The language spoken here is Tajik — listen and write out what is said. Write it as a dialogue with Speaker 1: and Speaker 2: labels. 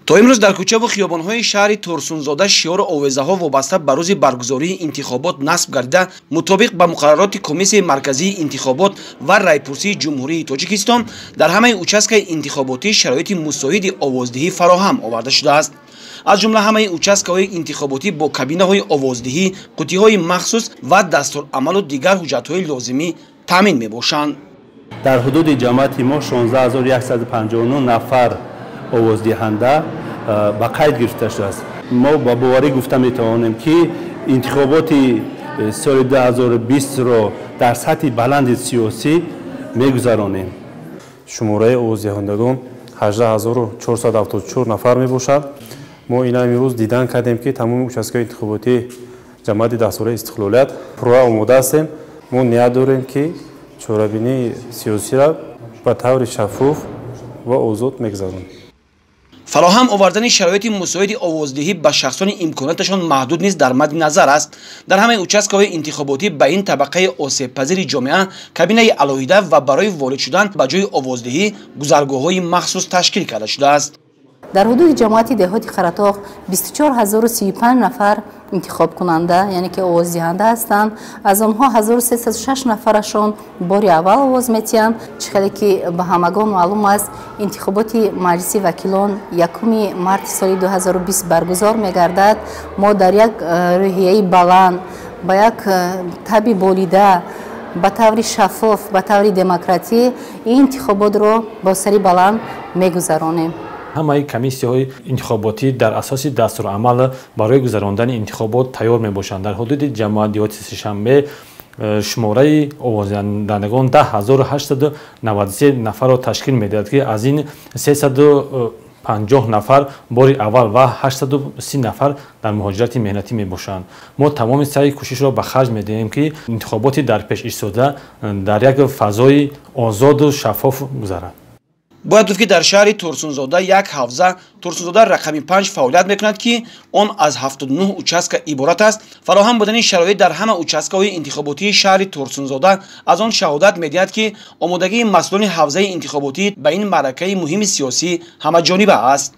Speaker 1: то имрӯз дар кӯчаву хиёбонҳои шаҳри турсунзода шиёру овезаҳо вобаста ба рӯзи баргузории интихобот насб гардида, мутобиқ ба муқаррароти комиссияи марказии интихобот ва райпурсии ҷумҳурии Тоҷикистон дар ҳамаи участкаи интихоботӣ шароити мусоиди овоздиҳӣ фароҳам оварда шудааст. аз ҷумла ҳамаи участкаҳои интихоботӣ бо кабинаҳои овоздиҳӣ, қуттиҳои махсус ва дастурамалу дигар ҳуҷҷатҳои лозимӣ таъмин мебошанд.
Speaker 2: дар ҳудуди ҷамъияти мо 16159 нафар овоздиҳанда ба қайд гирифта шудааст. мо ба боварӣ гуфта метавонем ки интихоботи соли 2020-ро дар сатҳи баланди сиёсӣ мегузаронем.
Speaker 3: шумораи овоздиҳандагон 18474 нафар мебошад. мо ина имрӯз дидан кардем ки тамоми участкаҳои интихоботи ҷамъияти дастураи истиқлолият пурра омода ҳастем. мо ният дорем ки чорабинии сиёсиро ба таври шаффоф ва озод мегузаронем.
Speaker 1: фароҳам овардани шароити мусоиди овоздиҳӣ ба шахсони имконияташон маҳдуд низ дар мадди назар аст. дар ҳамаи участкаҳои интихоботӣ ба ин табақаи осебпазири ҷомеа кабинаи алоҳида ва барои ворид шудан ба ҷои овоздиҳӣ гузаргоҳҳои махсус ташкил карда шудааст.
Speaker 4: дар ҳудуди ҷамоати деҳоти Қаратоғ 24035 нафар интихобкунанда, яъне ки овоздиҳанда ҳастанд. аз онҳо 1306 нафарашон бори аввал овоз метиҳанд. чӣ хеле ки ба ҳамагон маълум аст, интихоботи маҷлиси вакилон 1 марти соли 2020 баргузор мегардад. мо дар як рӯҳияи баланд, ба як таби болида, ба таври шаффоф, ба таври демократӣ ин интихоботро бо сари баланд мегузаронем.
Speaker 5: ҳамаи комиссияҳои интихоботӣ дар асоси дастурамал барои гузарондани интихобот тайёр мебошанд. дар ҳудуди ҷамъияти диҳоти сешанбе шумораи овоздиҳандагон 10893 нафарро ташкил медиҳад ки аз ин 350 нафар бори аввал ва 830 нафар дар муҳоҷирати меҳнатӣ мебошанд. мо тамоми саи кӯшишро ба харҷ медиҳем ки интихоботи дар пеш истода дар як фазои озоду шаффоф гузарад.
Speaker 1: бояд гуфт ки дар шаҳри турсунзода як ҳавза турсунзода рақами 5 фаъолият мекунад ки он аз 79 участка иборат аст. фароҳам будани шароит дар ҳама участкаҳои интихоботии шаҳри турсунзода аз он шаҳодат медиҳад ки омодагии масъулони ҳавзаи интихоботӣ ба ин маъракаи муҳими сиёсӣ ҳамаҷониба аст.